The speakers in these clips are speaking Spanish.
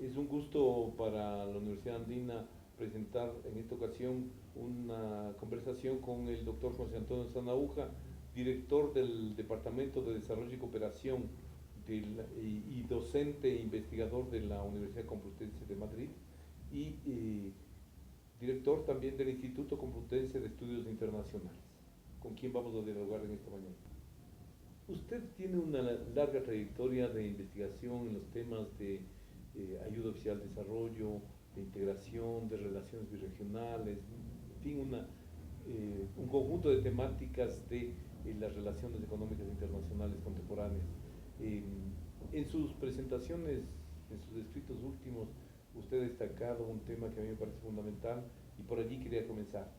Es un gusto para la Universidad Andina presentar en esta ocasión una conversación con el doctor José Antonio Sanauja, director del Departamento de Desarrollo y Cooperación y docente e investigador de la Universidad Complutense de Madrid y director también del Instituto Complutense de Estudios Internacionales, con quien vamos a dialogar en esta mañana. Usted tiene una larga trayectoria de investigación en los temas de ayuda oficial al desarrollo, de integración, de relaciones birregionales, en fin, un conjunto de temáticas de las relaciones económicas internacionales contemporáneas. Eh, en sus presentaciones, en sus escritos últimos, usted ha destacado un tema que a mí me parece fundamental y por allí quería comenzar.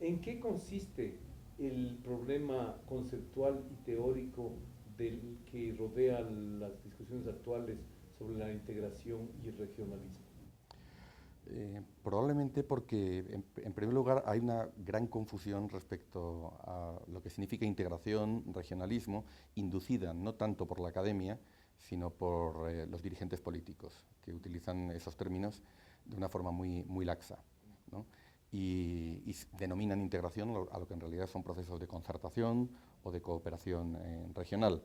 ¿En qué consiste el problema conceptual y teórico del que rodea las discusiones actuales sobre la integración y el regionalismo? Probablemente porque, en primer lugar, hay una gran confusión respecto a lo que significa integración, regionalismo, inducida no tanto por la academia, sino por los dirigentes políticos, que utilizan esos términos de una forma muy laxa, ¿no? Y denominan integración a lo que en realidad son procesos de concertación o de cooperación regional.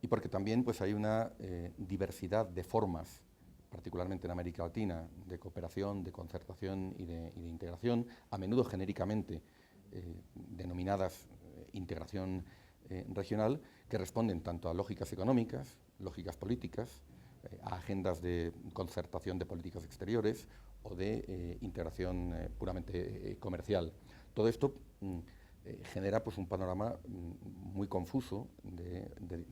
Y porque también pues, hay una diversidad de formas, particularmente en América Latina, de cooperación, de concertación y de integración, a menudo genéricamente denominadas integración regional, que responden tanto a lógicas económicas, lógicas políticas, a agendas de concertación de políticas exteriores o de integración puramente comercial. Todo esto genera pues, un panorama muy confuso de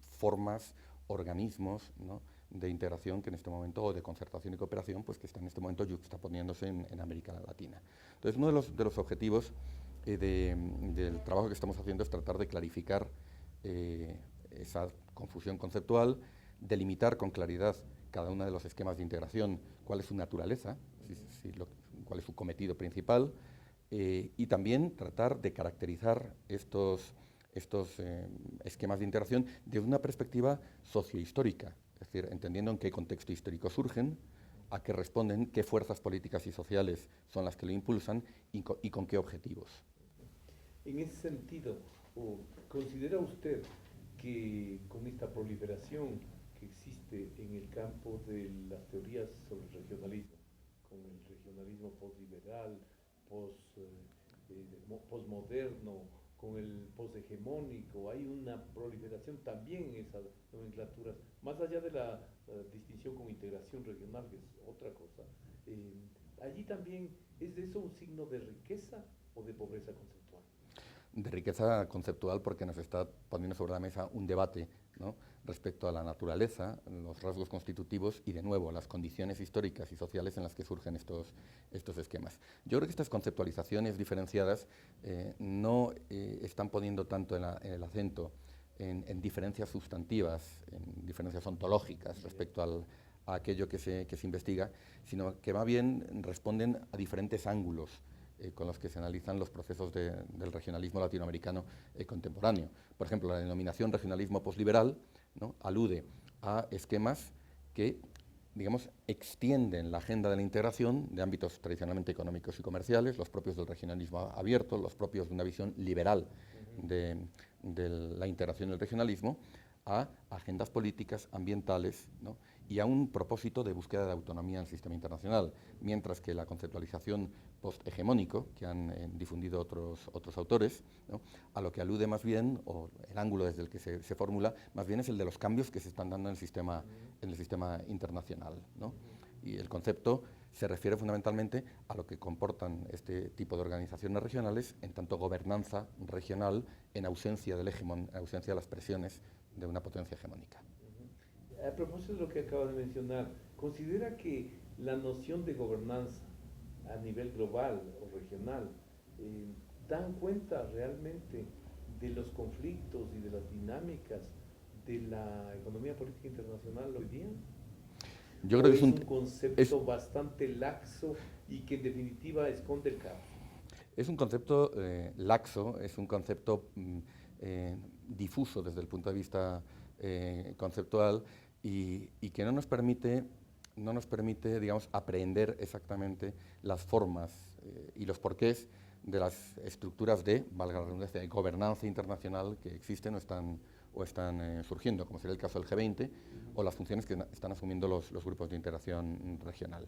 formas, organismos, ¿no?, de integración que en este momento, o de concertación y cooperación, pues que está en este momento yuxtaponiéndose en América Latina. Entonces, uno de los objetivos del trabajo que estamos haciendo es tratar de clarificar esa confusión conceptual, delimitar con claridad cada uno de los esquemas de integración, cuál es su naturaleza, cuál es su cometido principal, y también tratar de caracterizar estos esquemas de integración desde una perspectiva sociohistórica, es decir, entendiendo en qué contexto histórico surgen, a qué responden, qué fuerzas políticas y sociales son las que lo impulsan y con qué objetivos. En ese sentido, ¿considera usted que con esta proliferación que existe en el campo de las teorías sobre el regionalismo, con el regionalismo postliberal, postmoderno, con el poshegemónico, hay una proliferación también en esas nomenclaturas, más allá de la distinción con integración regional, que es otra cosa? Allí también, ¿es eso un signo de riqueza o de pobreza conceptual? De riqueza conceptual, porque nos está poniendo sobre la mesa un debate, ¿no?, respecto a la naturaleza, los rasgos constitutivos y, de nuevo, las condiciones históricas y sociales en las que surgen estos esquemas. Yo creo que estas conceptualizaciones diferenciadas no están poniendo tanto el acento en diferencias sustantivas, en diferencias ontológicas respecto a aquello que se investiga, sino que más bien responden a diferentes ángulos con los que se analizan los procesos del regionalismo latinoamericano contemporáneo. Por ejemplo, la denominación regionalismo posliberal, ¿no?, alude a esquemas que, digamos, extienden la agenda de la integración de ámbitos tradicionalmente económicos y comerciales, los propios del regionalismo abierto, los propios de una visión liberal de la integración del regionalismo, a agendas políticas, ambientales, ¿no?, y a un propósito de búsqueda de autonomía en el sistema internacional, mientras que la conceptualización posthegemónico, que han difundido otros autores, ¿no?, a lo que alude más bien, o el ángulo desde el que se formula, más bien es el de los cambios que se están dando en el sistema internacional, ¿no? Y el concepto se refiere fundamentalmente a lo que comportan este tipo de organizaciones regionales, en tanto gobernanza regional en ausencia del hegemón, en ausencia de las presiones de una potencia hegemónica. A propósito de lo que acaba de mencionar, ¿considera que la noción de gobernanza a nivel global o regional dan cuenta realmente de los conflictos y de las dinámicas de la economía política internacional hoy día? Yo ¿O creo que es un concepto bastante laxo y que en definitiva esconde el caos? es un concepto laxo, es un concepto difuso desde el punto de vista conceptual, y que no nos permite, digamos, aprehender exactamente las formas y los porqués de las estructuras de, valga la redundancia, de gobernanza internacional que existen o están surgiendo, como sería el caso del G20, o las funciones que están asumiendo los grupos de integración regional.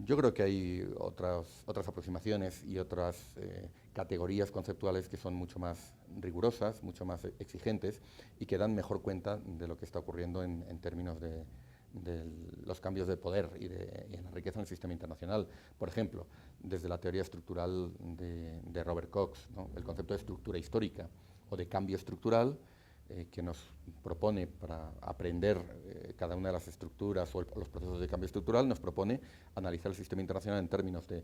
Yo creo que hay otras aproximaciones y otras categorías conceptuales que son mucho más rigurosas, mucho más exigentes y que dan mejor cuenta de lo que está ocurriendo en términos de los cambios de poder y en la riqueza en el sistema internacional. Por ejemplo, desde la teoría estructural de Robert Cox, ¿no? El concepto de estructura histórica o de cambio estructural, que nos propone, para aprender cada una de las estructuras o los procesos de cambio estructural, nos propone analizar el sistema internacional en términos de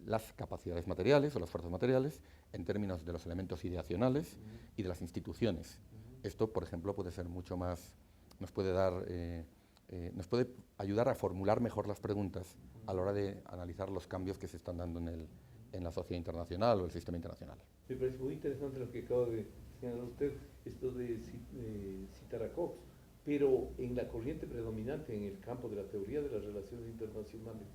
las capacidades materiales o las fuerzas materiales, en términos de los elementos ideacionales y de las instituciones. Esto, por ejemplo, puede ser mucho más, nos puede ayudar a formular mejor las preguntas a la hora de analizar los cambios que se están dando en la sociedad internacional o el sistema internacional. Me parece muy interesante lo que acaba de señalar usted, esto de citar a Cox, pero en la corriente predominante en el campo de la teoría de las relaciones internacionales,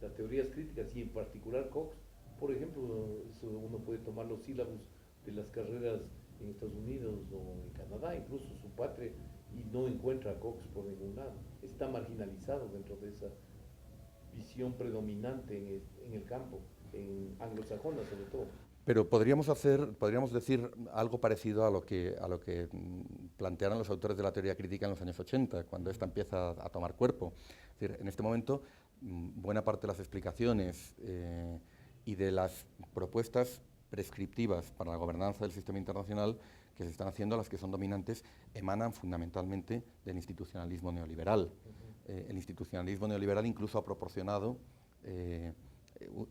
las teorías críticas y en particular Cox, por ejemplo, uno puede tomar los sílabos de las carreras en Estados Unidos o en Canadá, incluso su patria, y no encuentra a Cox por ningún lado. Está marginalizado dentro de esa visión predominante en el campo, en anglosajona sobre todo. Pero podríamos decir algo parecido a lo que plantearon los autores de la teoría crítica en los años 80, cuando esta empieza a tomar cuerpo. Es decir, en este momento, buena parte de las explicaciones y de las propuestas prescriptivas para la gobernanza del sistema internacional que se están haciendo, las que son dominantes, emanan fundamentalmente del institucionalismo neoliberal. El institucionalismo neoliberal incluso ha proporcionado,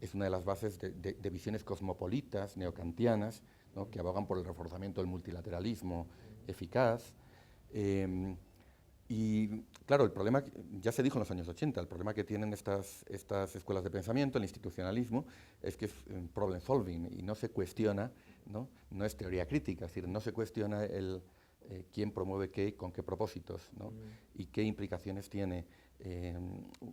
es una de las bases de visiones cosmopolitas, neocantianas, ¿no?, que abogan por el reforzamiento del multilateralismo eficaz. Y claro, el problema, ya se dijo en los años 80, el problema que tienen estas escuelas de pensamiento, el institucionalismo, es que es problem solving y no se cuestiona, no es teoría crítica, es decir, no se cuestiona quién promueve qué, con qué propósitos, ¿no? Y qué implicaciones tiene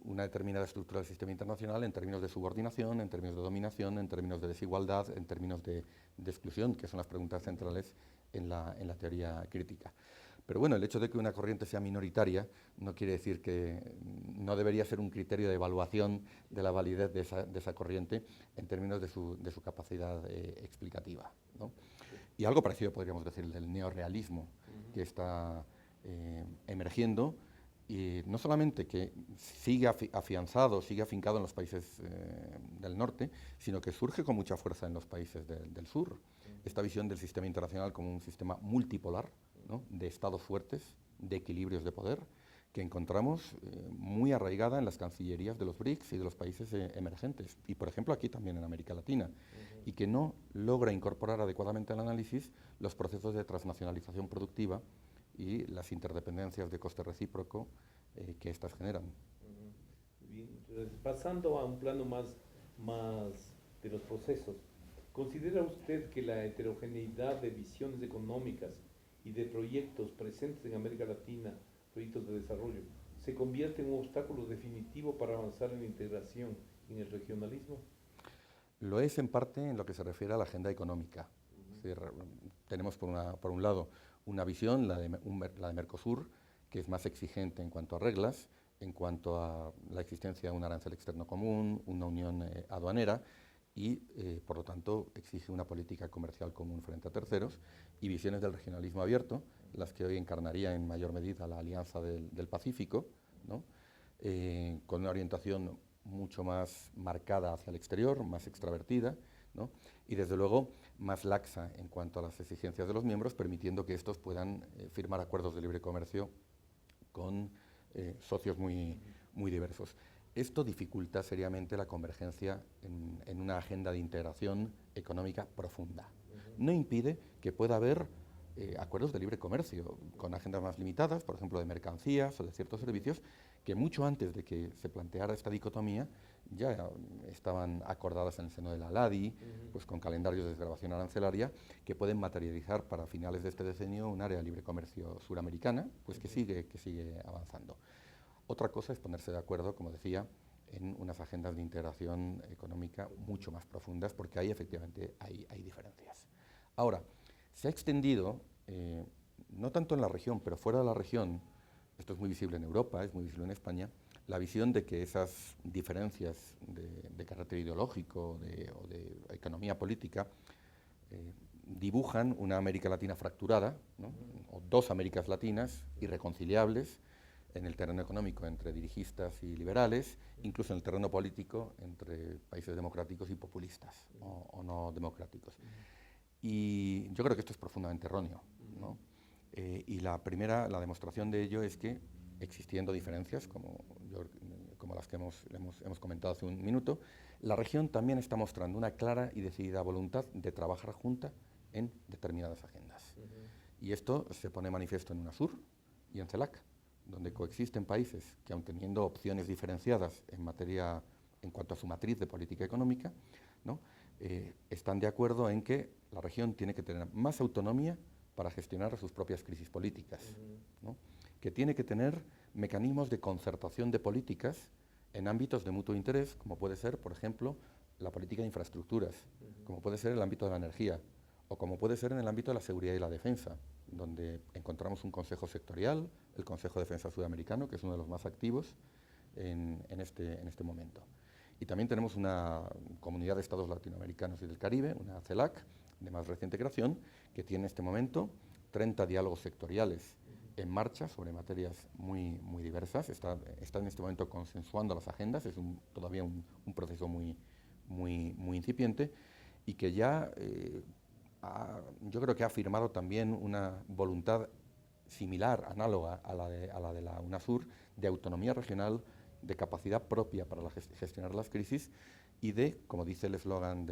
una determinada estructura del sistema internacional en términos de subordinación, en términos de dominación, en términos de desigualdad, en términos de exclusión, que son las preguntas centrales en la teoría crítica. Pero bueno, el hecho de que una corriente sea minoritaria no quiere decir que no debería ser un criterio de evaluación de la validez de esa corriente en términos de su capacidad explicativa, ¿no? Y algo parecido podríamos decir del neorrealismo, que está emergiendo, y no solamente que sigue afianzado, sigue afincado en los países del norte, sino que surge con mucha fuerza en los países del sur. Esta visión del sistema internacional como un sistema multipolar, ¿no?, de estados fuertes, de equilibrios de poder, que encontramos muy arraigada en las cancillerías de los BRICS y de los países emergentes, y por ejemplo aquí también en América Latina, y que no logra incorporar adecuadamente al análisis los procesos de transnacionalización productiva y las interdependencias de coste recíproco que éstas generan. Bien, pasando a un plano más de los procesos, ¿considera usted que la heterogeneidad de visiones económicas y de proyectos presentes en América Latina, proyectos de desarrollo, se convierte en un obstáculo definitivo para avanzar en la integración en el regionalismo? Lo es en parte en lo que se refiere a la agenda económica. Es decir, tenemos por un lado una visión, la de Mercosur, que es más exigente en cuanto a reglas, en cuanto a la existencia de un arancel externo común, una unión aduanera, y por lo tanto exige una política comercial común frente a terceros, y visiones del regionalismo abierto, las que hoy encarnaría en mayor medida la Alianza del Pacífico, ¿no?, con una orientación mucho más marcada hacia el exterior, más extravertida, ¿no?, y desde luego más laxa en cuanto a las exigencias de los miembros, permitiendo que estos puedan firmar acuerdos de libre comercio con socios muy diversos. Esto dificulta seriamente la convergencia en una agenda de integración económica profunda. No impide que pueda haber acuerdos de libre comercio, con agendas más limitadas, por ejemplo, de mercancías o de ciertos servicios, que mucho antes de que se planteara esta dicotomía ya estaban acordadas en el seno de la LADI, pues con calendarios de desgravación arancelaria, que pueden materializar para finales de este decenio un área de libre comercio suramericana, pues que sigue avanzando. Otra cosa es ponerse de acuerdo, como decía, en unas agendas de integración económica mucho más profundas, porque ahí efectivamente hay diferencias. Ahora, se ha extendido, no tanto en la región, pero fuera de la región, esto es muy visible en Europa, es muy visible en España, la visión de que esas diferencias de carácter ideológico o de economía política dibujan una América Latina fracturada, ¿no? O dos Américas Latinas irreconciliables en el terreno económico entre dirigistas y liberales, incluso en el terreno político entre países democráticos y populistas o no democráticos. Y yo creo que esto es profundamente erróneo, ¿no? Y la demostración de ello es que, existiendo diferencias, como las que hemos comentado hace un minuto, la región también está mostrando una clara y decidida voluntad de trabajar junta en determinadas agendas. Y esto se pone manifiesto en UNASUR y en CELAC, donde coexisten países que, aun teniendo opciones diferenciadas en cuanto a su matriz de política económica, ¿no? Están de acuerdo en que la región tiene que tener más autonomía para gestionar sus propias crisis políticas, ¿no? Que tiene que tener mecanismos de concertación de políticas en ámbitos de mutuo interés, como puede ser, por ejemplo, la política de infraestructuras, como puede ser el ámbito de la energía, o como puede ser en el ámbito de la seguridad y la defensa, donde encontramos un consejo sectorial, el Consejo de Defensa Sudamericano, que es uno de los más activos en este momento. Y también tenemos una comunidad de estados latinoamericanos y del Caribe, una CELAC, de más reciente creación, que tiene en este momento 30 diálogos sectoriales en marcha sobre materias muy diversas. Está en este momento consensuando las agendas, es todavía un proceso muy incipiente, y que ya yo creo que ha afirmado también una voluntad similar, análoga a la de la UNASUR, de autonomía regional, de capacidad propia para gestionar las crisis y de, como dice el eslogan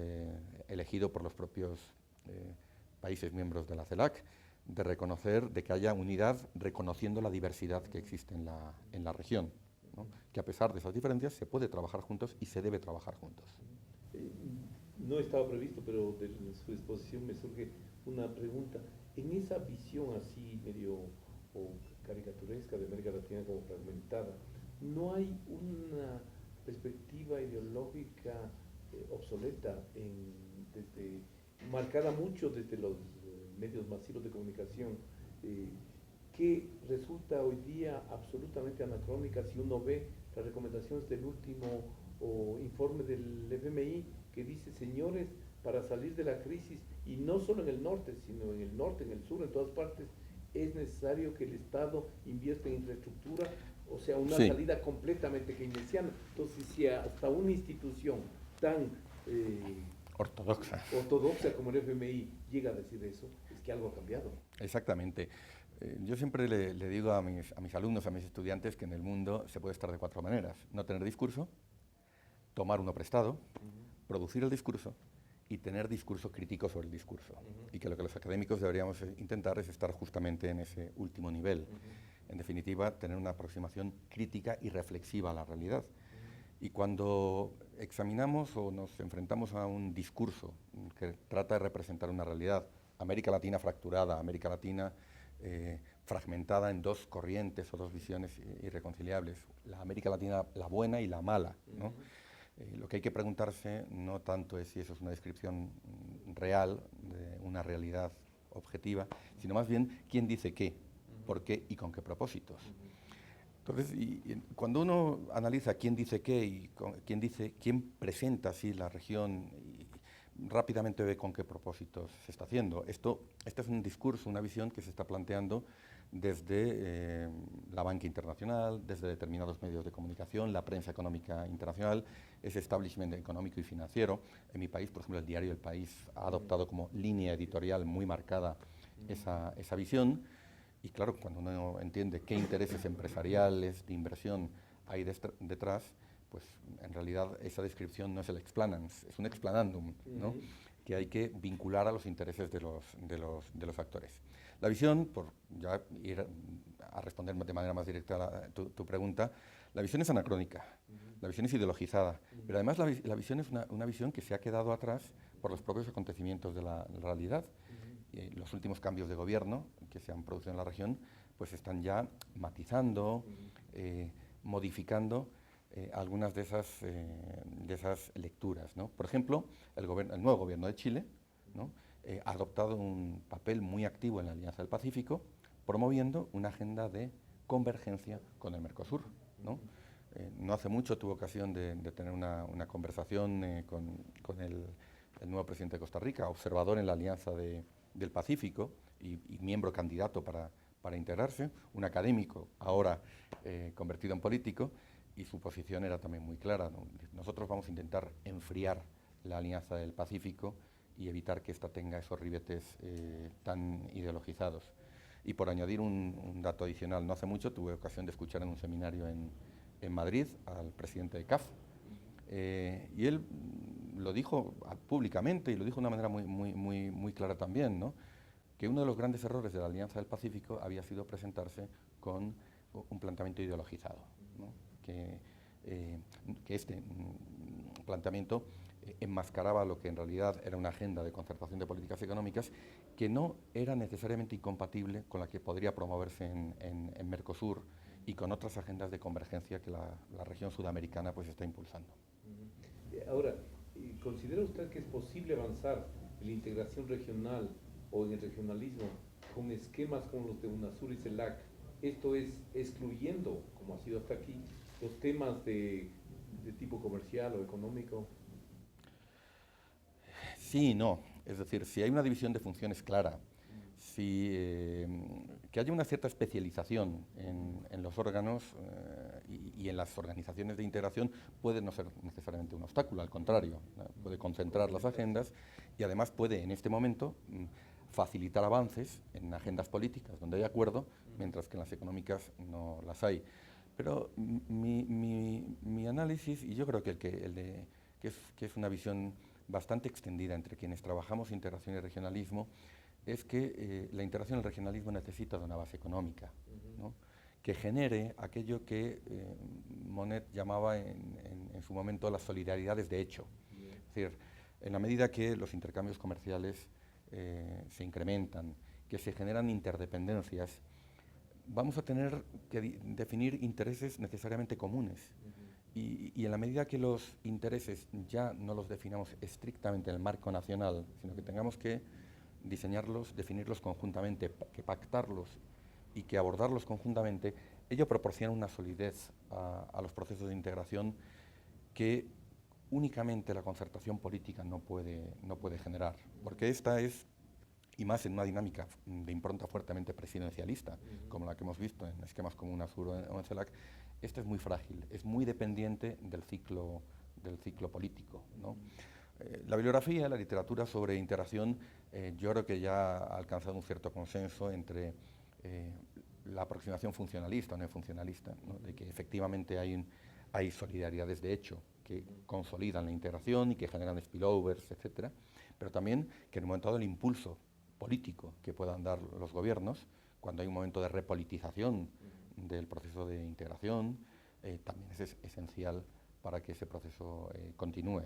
elegido por los propios países miembros de la CELAC, de reconocer, de que haya unidad reconociendo la diversidad que existe en la región, ¿no? Que a pesar de esas diferencias se puede trabajar juntos y se debe trabajar juntos. No estaba previsto, pero de su exposición me surge una pregunta. En esa visión así medio caricaturesca de América Latina como fragmentada, ¿no hay una perspectiva ideológica obsoleta, marcada mucho desde los medios masivos de comunicación, que resulta hoy día absolutamente anacrónica si uno ve las recomendaciones del último informe del FMI, que dice, señores, para salir de la crisis, y no solo en el norte, sino en el norte, en el sur, en todas partes, es necesario que el Estado invierta en infraestructura, o sea, una salida completamente keynesiana. Entonces, si hasta una institución tan ortodoxa como el FMI llega a decir eso, es que algo ha cambiado. Exactamente. Yo siempre le digo a mis alumnos, a mis estudiantes, que en el mundo se puede estar de cuatro maneras: no tener discurso, tomar uno prestado, producir el discurso y tener discurso crítico sobre el discurso. Y que lo que los académicos deberíamos intentar es estar justamente en ese último nivel. En definitiva, tener una aproximación crítica y reflexiva a la realidad. Y cuando examinamos o nos enfrentamos a un discurso que trata de representar una realidad, América Latina fracturada, América Latina fragmentada en dos corrientes o dos visiones irreconciliables, la América Latina la buena y la mala, ¿no? Lo que hay que preguntarse no tanto es si eso es una descripción real de una realidad objetiva, sino más bien quién dice qué, por qué y con qué propósitos. Entonces, cuando uno analiza quién dice qué y quién presenta así la región, rápidamente ve con qué propósitos se está haciendo. Este es un discurso, una visión que se está planteando desde la banca internacional, desde determinados medios de comunicación, la prensa económica internacional, ese establishment económico y financiero. En mi país, por ejemplo, el diario El País ha adoptado como línea editorial muy marcada esa visión. Y claro, cuando uno entiende qué intereses empresariales de inversión hay detrás, pues en realidad esa descripción no es el explanans, es un explanandum, ¿no? que hay que vincular a los intereses de los actores. La visión, por ya ir a responder de manera más directa a tu pregunta, la visión es anacrónica, la visión es ideologizada, pero además la visión es una visión que se ha quedado atrás por los propios acontecimientos de la realidad. Los últimos cambios de gobierno que se han producido en la región pues están ya matizando, modificando algunas de esas lecturas, ¿no? Por ejemplo, el nuevo gobierno de Chile, ¿no? Ha adoptado un papel muy activo en la Alianza del Pacífico, promoviendo una agenda de convergencia con el Mercosur, ¿no? No hace mucho tuve ocasión de tener una conversación con el nuevo presidente de Costa Rica, observador en la Alianza del Pacífico y miembro candidato para integrarse, un académico ahora convertido en político, y su posición era también muy clara, ¿no? Nosotros vamos a intentar enfriar la Alianza del Pacífico y evitar que ésta tenga esos ribetes tan ideologizados. Y por añadir un dato adicional, no hace mucho tuve ocasión de escuchar en un seminario en Madrid al presidente de CAF, y él lo dijo públicamente y lo dijo de una manera muy clara también, ¿no? Que uno de los grandes errores de la Alianza del Pacífico había sido presentarse con un planteamiento ideologizado, ¿no? Que este planteamiento enmascaraba lo que en realidad era una agenda de concertación de políticas económicas que no era necesariamente incompatible con la que podría promoverse en Mercosur y con otras agendas de convergencia que la región sudamericana pues está impulsando. Ahora, ¿considera usted que es posible avanzar en la integración regional o en el regionalismo con esquemas como los de UNASUR y CELAC? Esto es excluyendo, como ha sido hasta aquí, los temas de tipo comercial o económico. Sí y no. Es decir, si hay una división de funciones clara, que haya una cierta especialización en los órganos y en las organizaciones de integración puede no ser necesariamente un obstáculo, al contrario, puede concentrar las agendas y además puede en este momento facilitar avances en agendas políticas donde hay acuerdo, mientras que en las económicas no las hay. Pero mi análisis, y yo creo que que es una visión bastante extendida entre quienes trabajamos integración y regionalismo, es que la integración y el regionalismo necesita de una base económica, ¿no? Que genere aquello que Monet llamaba en su momento las solidaridades de hecho. Es decir, en la medida que los intercambios comerciales se incrementan, que se generan interdependencias, vamos a tener que definir intereses necesariamente comunes. Y en la medida que los intereses ya no los definamos estrictamente en el marco nacional, sino que tengamos que diseñarlos, definirlos conjuntamente, que pactarlos y que abordarlos conjuntamente, ello proporciona una solidez a los procesos de integración que únicamente la concertación política no puede generar, porque esta es, y más en una dinámica de impronta fuertemente presidencialista, como la que hemos visto en esquemas como UNASUR o en CELAC, esta es muy frágil, es muy dependiente del ciclo político, ¿no? La bibliografía, la literatura sobre integración, yo creo que ya ha alcanzado un cierto consenso entre la aproximación funcionalista o neofuncionalista, ¿no? De que efectivamente hay solidaridades de hecho que consolidan la integración y que generan spillovers, etcétera, pero también que en un momento dado el impulso político que puedan dar los gobiernos, cuando hay un momento de repolitización del proceso de integración, también es esencial para que ese proceso continúe.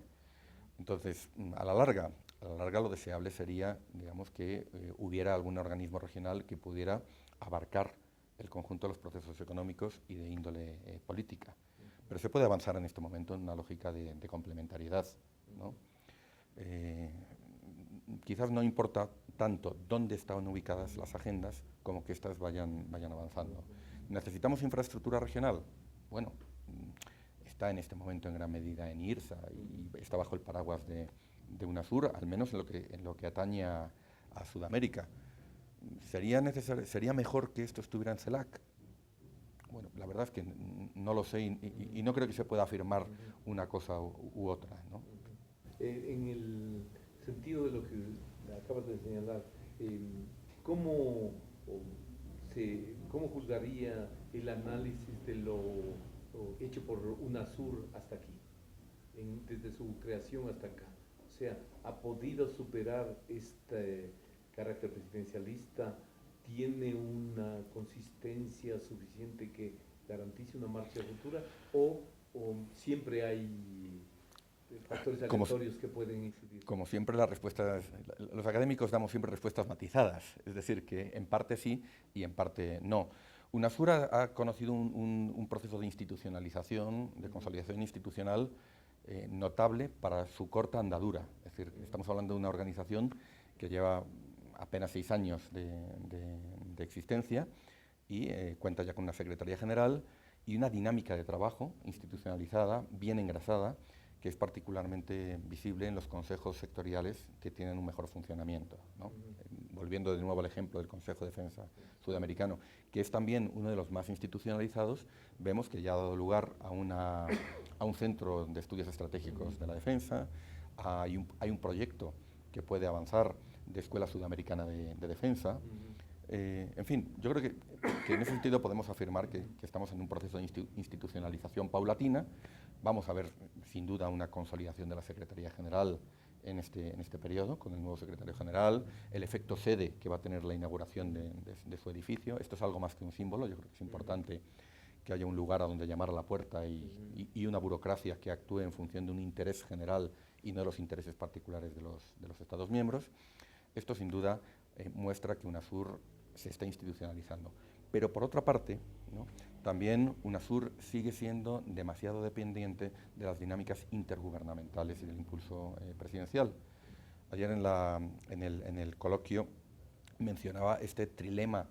Entonces, a la larga lo deseable sería, digamos, que hubiera algún organismo regional que pudiera abarcar el conjunto de los procesos económicos y de índole política. Pero se puede avanzar en este momento en una lógica de complementariedad, ¿no? Quizás no importa tanto dónde están ubicadas las agendas como que éstas vayan avanzando. ¿Necesitamos infraestructura regional? Bueno, está en este momento en gran medida en IRSA y está bajo el paraguas de UNASUR, al menos en lo que atañe a Sudamérica. ¿Sería mejor que esto estuviera en CELAC? Bueno, la verdad es que no lo sé y no creo que se pueda afirmar una cosa u otra, ¿no? En el sentido de lo que acabas de señalar, ¿cómo juzgaría el análisis de lo hecho por UNASUR hasta aquí, desde su creación hasta acá? O O sea, ¿ha podido superar este carácter presidencialista? ¿Tiene una consistencia suficiente que garantice una marcha futura? ¿O siempre hay factores aleatorios que pueden incidir? Como siempre, los académicos damos siempre respuestas matizadas, es decir, que en parte sí y en parte no. UNASUR ha conocido un proceso de institucionalización, de consolidación institucional notable para su corta andadura. Es decir, estamos hablando de una organización que lleva apenas 6 años de existencia y cuenta ya con una Secretaría General y una dinámica de trabajo institucionalizada, bien engrasada, que es particularmente visible en los consejos sectoriales que tienen un mejor funcionamiento, ¿no? Volviendo de nuevo al ejemplo del Consejo de Defensa Sudamericano, que es también uno de los más institucionalizados, vemos que ya ha dado lugar a un centro de estudios estratégicos de la defensa, hay un proyecto que puede avanzar de Escuela Sudamericana de Defensa. En fin, yo creo que en ese sentido podemos afirmar que estamos en un proceso de institucionalización paulatina. Vamos a ver, sin duda, una consolidación de la Secretaría General en este periodo, con el nuevo secretario general, el efecto sede que va a tener la inauguración de su edificio. Esto es algo más que un símbolo, yo creo que es importante que haya un lugar a donde llamar a la puerta y una burocracia que actúe en función de un interés general y no de los intereses particulares de los Estados miembros. Esto, sin duda, muestra que UNASUR se está institucionalizando. Pero, por otra parte, ¿no?, también UNASUR sigue siendo demasiado dependiente de las dinámicas intergubernamentales y del impulso presidencial. Ayer en el coloquio mencionaba este trilema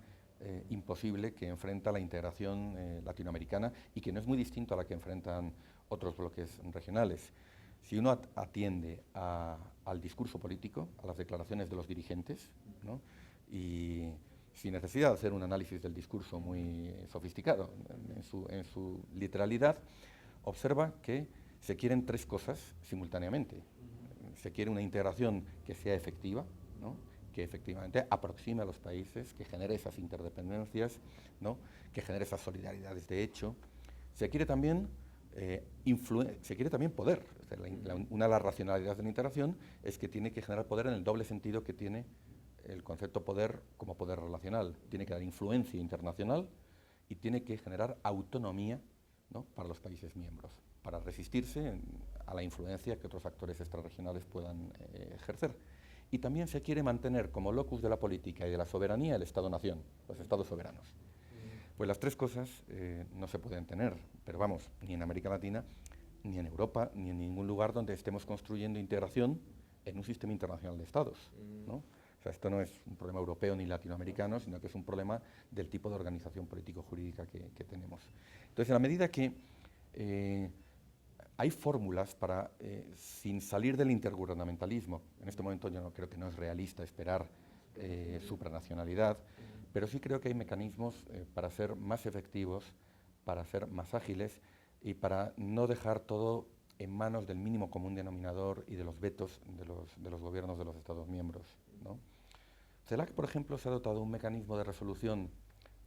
imposible que enfrenta la integración latinoamericana y que no es muy distinto a la que enfrentan otros bloques regionales. Si uno atiende al discurso político, a las declaraciones de los dirigentes, ¿no?, y sin necesidad de hacer un análisis del discurso muy sofisticado en su literalidad, observa que se quieren 3 cosas simultáneamente. Se quiere una integración que sea efectiva, ¿no?, que efectivamente aproxime a los países, que genere esas interdependencias, ¿no?, que genere esas solidaridades de hecho. Se quiere también poder. O sea, una de las racionalidades de la integración es que tiene que generar poder en el doble sentido que tiene el concepto poder como poder relacional. Tiene que dar influencia internacional y tiene que generar autonomía, ¿no?, para los países miembros, para resistirse a la influencia que otros actores extrarregionales puedan ejercer. Y también se quiere mantener como locus de la política y de la soberanía el Estado-nación, los Estados soberanos. Pues las 3 cosas no se pueden tener, pero vamos, ni en América Latina, ni en Europa, ni en ningún lugar donde estemos construyendo integración en un sistema internacional de Estados, ¿no? O sea, esto no es un problema europeo ni latinoamericano, sino que es un problema del tipo de organización político-jurídica que tenemos. Entonces, en la medida que hay fórmulas para, sin salir del intergubernamentalismo, en este momento yo creo que no es realista esperar supranacionalidad, pero sí creo que hay mecanismos para ser más efectivos, para ser más ágiles y para no dejar todo en manos del mínimo común denominador y de los vetos de los gobiernos de los Estados miembros, ¿no? CELAC, por ejemplo, se ha dotado de un mecanismo de resolución,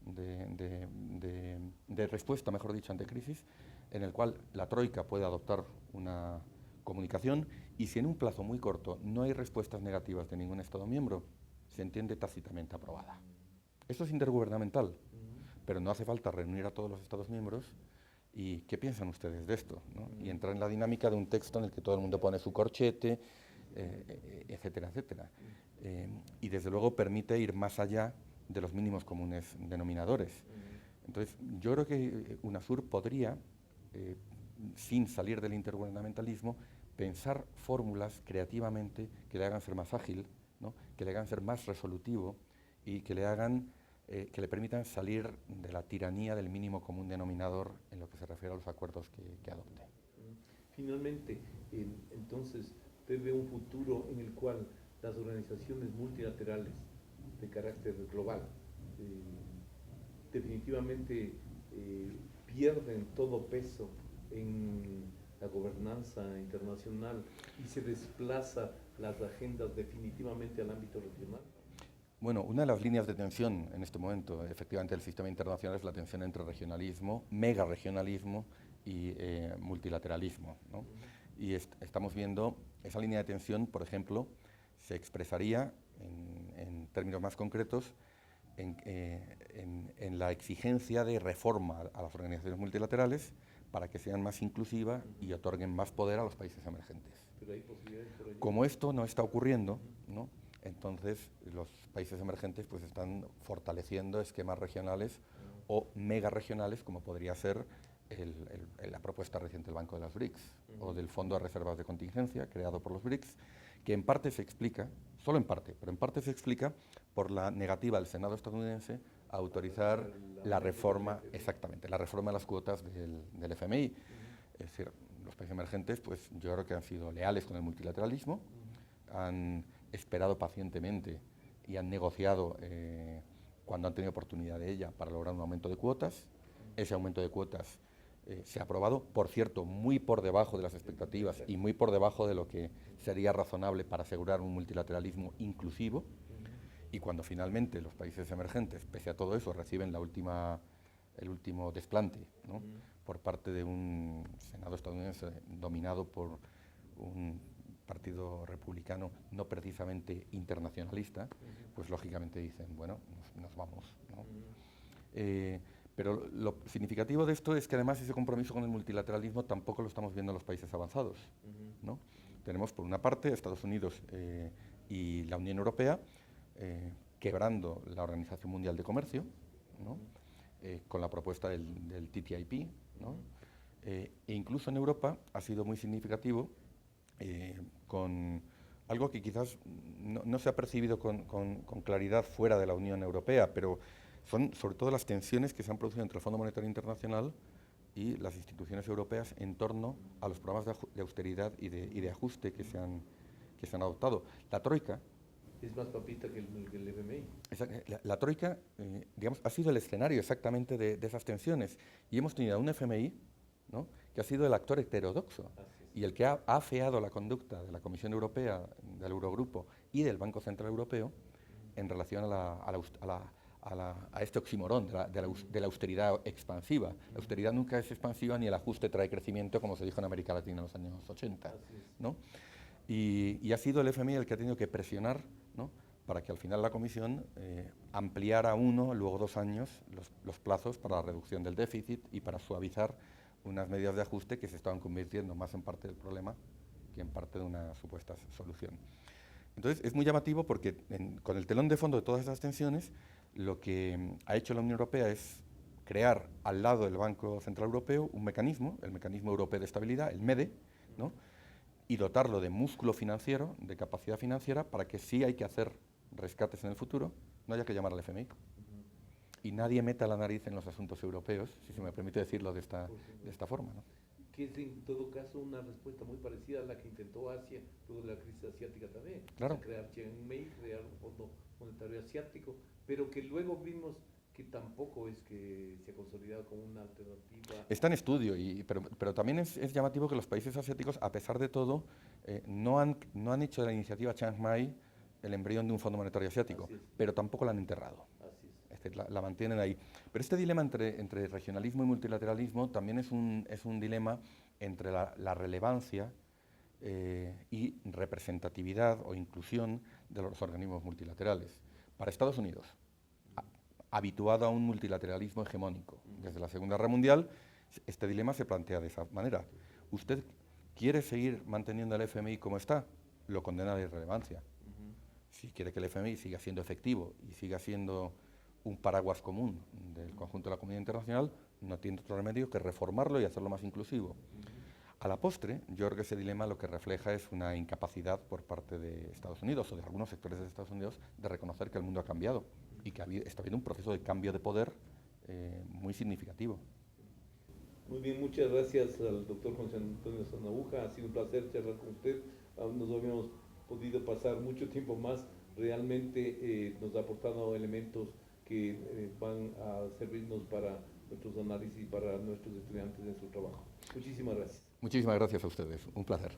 de respuesta, mejor dicho, ante crisis, en el cual la Troika puede adoptar una comunicación y si en un plazo muy corto no hay respuestas negativas de ningún Estado miembro, se entiende tácitamente aprobada. Esto es intergubernamental, pero no hace falta reunir a todos los Estados miembros y ¿qué piensan ustedes de esto?, ¿no? Y entrar en la dinámica de un texto en el que todo el mundo pone su corchete, etcétera, etcétera. Y desde luego permite ir más allá de los mínimos comunes denominadores. Entonces, yo creo que UNASUR podría, sin salir del intergubernamentalismo, pensar fórmulas creativamente que le hagan ser más ágil, ¿no?, que le hagan ser más resolutivo y que le permitan salir de la tiranía del mínimo común denominador en lo que se refiere a los acuerdos que adopte. Finalmente, entonces, usted ve un futuro en el cual las organizaciones multilaterales de carácter global definitivamente pierden todo peso en la gobernanza internacional y se desplaza las agendas definitivamente al ámbito regional. Bueno, una de las líneas de tensión en este momento, efectivamente, del sistema internacional es la tensión entre regionalismo, megaregionalismo y multilateralismo, ¿no? y estamos viendo esa línea de tensión, por ejemplo, se expresaría en términos más concretos en la exigencia de reforma a las organizaciones multilaterales para que sean más inclusivas y otorguen más poder a los países emergentes. Pero hay posibilidades por allí. Como esto no está ocurriendo, ¿no? Entonces los países emergentes pues están fortaleciendo esquemas regionales o mega regionales, como podría ser la propuesta reciente del Banco de las BRICS o del Fondo de Reservas de Contingencia creado por los BRICS, que en parte se explica, solo en parte, pero en parte se explica por la negativa del Senado estadounidense a autorizar la reforma, exactamente, la reforma de las cuotas del FMI. Es decir, los países emergentes, pues yo creo que han sido leales con el multilateralismo, han esperado pacientemente y han negociado cuando han tenido oportunidad de ella para lograr un aumento de cuotas. Ese aumento de cuotas se ha aprobado, por cierto, muy por debajo de las expectativas y muy por debajo de lo que sería razonable para asegurar un multilateralismo inclusivo. Y cuando finalmente los países emergentes, pese a todo eso, reciben el último desplante, ¿no? Por parte de un Senado estadounidense dominado por un partido republicano no precisamente internacionalista, pues lógicamente dicen, bueno, nos vamos, ¿no? Pero lo significativo de esto es que además ese compromiso con el multilateralismo tampoco lo estamos viendo en los países avanzados, ¿no? Tenemos por una parte Estados Unidos y la Unión Europea quebrando la Organización Mundial de Comercio, ¿no? Con la propuesta del TTIP, ¿no? E incluso en Europa ha sido muy significativo con algo que quizás no se ha percibido con claridad fuera de la Unión Europea, pero son sobre todo las tensiones que se han producido entre el Fondo Monetario Internacional y las instituciones europeas en torno a los programas de austeridad y de ajuste que se han adoptado. La Troika es más papita que el FMI. La Troika, digamos, ha sido el escenario exactamente de esas tensiones y hemos tenido a un FMI, ¿no?, que ha sido el actor heterodoxo y el que ha afeado la conducta de la Comisión Europea, del Eurogrupo y del Banco Central Europeo en relación a este oxímoron de la austeridad expansiva. La austeridad nunca es expansiva ni el ajuste trae crecimiento, como se dijo en América Latina en los años 80, ¿no? Y ha sido el FMI el que ha tenido que presionar, ¿no?, para que al final la Comisión ampliara 1, luego 2 años los plazos para la reducción del déficit y para suavizar unas medidas de ajuste que se estaban convirtiendo más en parte del problema que en parte de una supuesta solución. Entonces es muy llamativo porque con el telón de fondo de todas esas tensiones, lo que ha hecho la Unión Europea es crear al lado del Banco Central Europeo un mecanismo, el Mecanismo Europeo de Estabilidad, el MEDE, ¿no?, y dotarlo de músculo financiero, de capacidad financiera, para que si hay que hacer rescates en el futuro, no haya que llamar al FMI. Y nadie meta la nariz en los asuntos europeos, si se me permite decirlo de esta forma, ¿no? Que es en todo caso una respuesta muy parecida a la que intentó Asia luego de la crisis asiática también. Claro. O sea, crear Chiang-Mai, crear un Fondo Monetario Asiático, pero que luego vimos que tampoco es que se ha consolidado como una alternativa. Está en estudio, pero también es llamativo que los países asiáticos, a pesar de todo, no han hecho de la iniciativa Chiang Mai el embrión de un Fondo Monetario Asiático, pero tampoco la han enterrado. Así es. La mantienen ahí. Pero este dilema entre regionalismo y multilateralismo también es un dilema entre la relevancia y representatividad o inclusión de los organismos multilaterales. Para Estados Unidos, habituado a un multilateralismo hegemónico desde la Segunda Guerra Mundial, este dilema se plantea de esa manera. ¿Usted quiere seguir manteniendo el FMI como está? Lo condena a la irrelevancia. Si quiere que el FMI siga siendo efectivo y siga siendo un paraguas común del conjunto de la comunidad internacional, no tiene otro remedio que reformarlo y hacerlo más inclusivo. A la postre, yo creo que ese dilema lo que refleja es una incapacidad por parte de Estados Unidos o de algunos sectores de Estados Unidos de reconocer que el mundo ha cambiado y que está habiendo un proceso de cambio de poder muy significativo. Muy bien, muchas gracias al doctor José Antonio Sanahuja. Ha sido un placer charlar con usted. Nos habíamos podido pasar mucho tiempo más. Realmente nos ha aportado elementos que van a servirnos para nuestros análisis y para nuestros estudiantes en su trabajo. Muchísimas gracias. Muchísimas gracias a ustedes. Un placer.